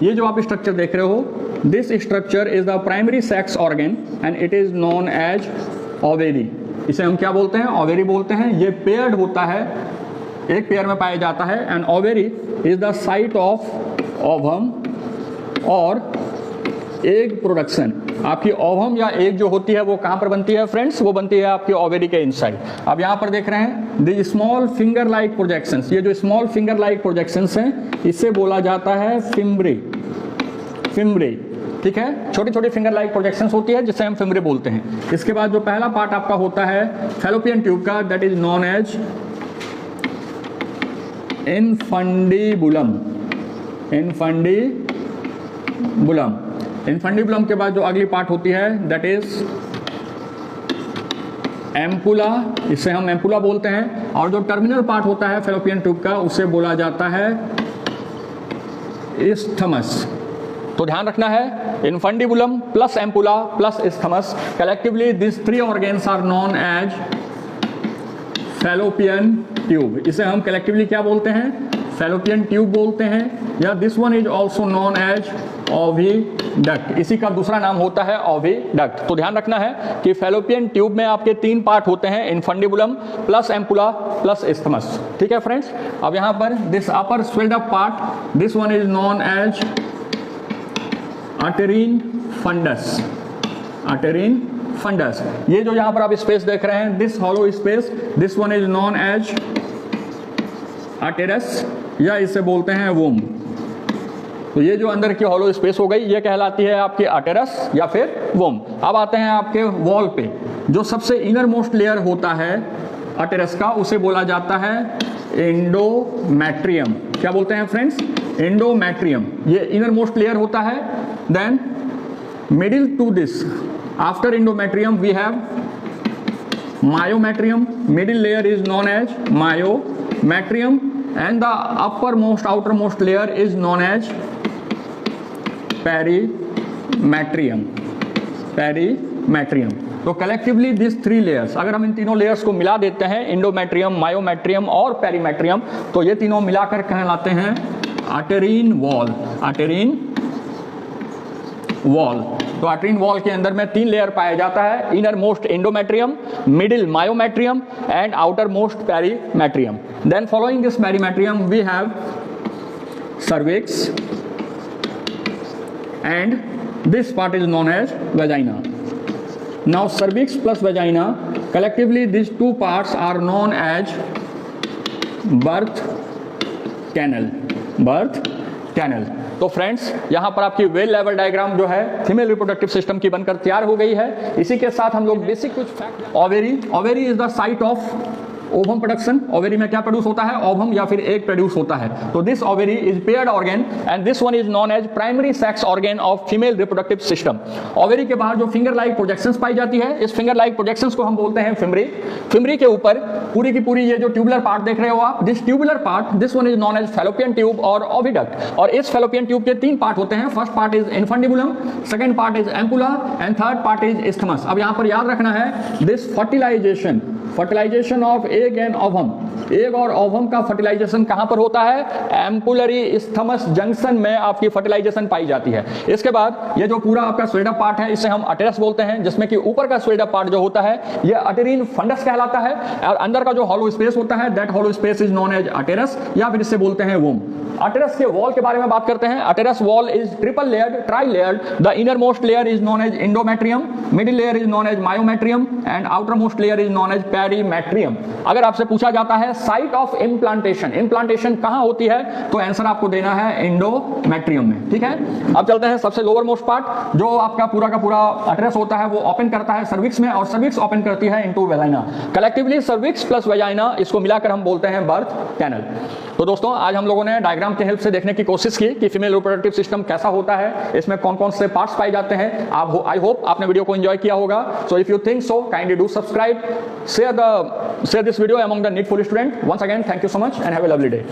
ये जो आप स्ट्रक्चर देख रहे हो, this structure is the primary sex organ and it is known as ovary. इसे हम क्या बोलते हैं? ओवेरी बोलते हैं। ये पेयर्ड होता है, एक पेयर में पाया जाता है। And ovary is the site of ovum और एग प्रोडक्शन। आपकी ओवम या एग जो होती है वो कहाँ पर बनती है फ्रेंड्स? वो बनती है आपकी ओवेरी के इनसाइड। अब यहाँ पर देख रहे हैं the small finger like projections. ये जो स्मॉल फिंगर लाइक प्रोजेक्शंस हैं, इसे बोला जाता है फिम्ब्रे। फिम्ब्रे, ठीक है, छोटी छोटी फिंगर लाइक प्रोजेक्शंस होती है जिसे हम फिम्ब्रे बोलते हैं। इसके बाद जो पहला पार्ट आपका होता है फैलोपियन ट्यूब का, दैट इज नोन एज इनफंडीबुलम। इनफंडीबुलम। इनफंडीबुलम के बाद जो अगली पार्ट होती है दैट इज एम्पुला। इसे हम एम्पुला बोलते हैं। और जो टर्मिनल पार्ट होता है फैलोपियन ट्यूब का, उसे बोला जाता है इस्थमस। तो ध्यान रखना है, infundibulum plus ampulla plus isthmus, collectively this three organs are known as fallopian tube. इसे हम कलेक्टिवली क्या बोलते हैं? फैलोपियन ट्यूब बोलते हैं। या this one is also known as oviduct. इसी का दूसरा नाम होता है ओविडक्ट। तो ध्यान रखना है कि फैलोपियन ट्यूब में आपके तीन पार्ट होते हैं, infundibulum plus ampulla plus isthmus. ठीक है फ्रेंड्स। अब यहाँ पर this upper swelled up part, this one is known as uterine fundus. Uterine fundus. ये जो यहाँ पर आप स्पेस देख रहे हैं, this hollow space, this one is known as uterus, या इसे बोलते हैं वोम। तो ये जो अंदर की हॉलो स्पेस हो गई, ये कहलाती है आपकी अटेरस या फिर वोम। अब आते हैं आपके वॉल पे। जो सबसे इनर मोस्ट लेयर होता है अटेरस का, उसे बोला जाता है एंडोमेट्रियम। क्या बोलते हैं फ्रेंड्स? एंडोमेट्रियम। ये इनर मोस्ट लेयर होता है। Then middle to this, after endometrium we have myometrium. Middle layer is known as myometrium and the uppermost outermost layer is known as perimetrium। perimetrium। तो collectively this three layers, अगर हम इन तीनों layers को मिला देते हैं, एंडोमेट्रियम, मायोमेट्रियम और perimetrium, तो ये तीनों मिलाकर कहलाते हैं अटेरिन वॉल। अटेरिन वॉल। तो अटेरिन वॉल के अंदर में तीन लेयर पाया जाता है, inner most endometrium, middle myometrium and outer most perimetrium. Then following this perimetrium we have cervix and this part is known as vagina. Now cervix plus vagina, collectively these two parts are known as birth canal। birth canal। तो friends, यहाँ पर आपकी well level diagram जो है female reproductive system की बनकर तैयार हो गई है। इसी के साथ हम लोग बेसिक कुछ fact. Ovary. Ovary is the site of ovum production. Ovary में क्या प्रोड्यूस होता है? ओवम या फिर एग प्रोड्यूस होता है। तो this ovary is paired organ and this one is known as primary sex organ of female reproductive system. Ovary के बाहर जो फिंगर लाइक प्रोजेक्शंस पाई जाती है, इस फिंगर लाइक प्रोजेक्शंस को हम बोलते हैं फिम्ब्री। फिम्ब्री के ऊपर पूरी की पूरी ये जो ट्यूबुलर पार्ट देख रहे हो आप, this tubular part, this one is known as fallopian tube और ओविडक्ट। और इस फैलोपियन ट्यूब के तीन पार्ट होते हैं। First part is infundibulum, second part is ampulla and third part is isthmus. अब यहाँ पर याद रखना है this fertilization of egg and ovum. Egg और ओवम का फर्टिलाइजेशन कहां पर होता है? एम्पुलरी इस्थमस जंक्शन में आपकी फर्टिलाइजेशन पाई जाती है। इसके बाद ये जो पूरा आपका स्वेल्ड अप पार्ट है, इसे हम अटेरस बोलते हैं, जिसमें कि ऊपर का स्वेल्ड अप पार्ट जो होता है ये अटेरिन फंडस कहलाता है। और अंदर का जो हॉलो स्पेस होता है, that hollow space is known as uterus या फिर इसे बोलते हैं वोम। अटेरस के वॉल के बारे में बात करते हैं। Uterus wall is triple layered, tri layered. The inner most layer is known as endometrium, middle layer is known as myometrium and outer most layer is known as perimetrium. अगर आपसे पूछा जाता है साइट ऑफ इम्प्लांटेशन, इम्प्लांटेशन कहां होती है, तो answer आपको देना है एंडोमेट्रियम में। ठीक है। अब चलते हैं सबसे लोअर मोस्ट पार्ट, जो आपका पूरा का पूरा अटेरस होता है वो ओपन करता है सर्विक्स में, और सर्विक्स ओपन करती है into vagina. Collectively cervix plus vagina, इसको मिलाकर हम बोलते हैं बर्थ कैनल। तो दोस्तों, आज हम लोगों ने डायग्राम की हेल्प से देखने की कोशिश की कि फीमेल रिप्रोडक्टिव सिस्टम कैसा होता है, इसमें कौन कौन से पार्ट्स पाए जाते हैं। आई होप आपने वीडियो को एंजॉय किया होगा। So if you think so, kindly do subscribe, share this video among the needful student. Once again, thank you so much and have a lovely day.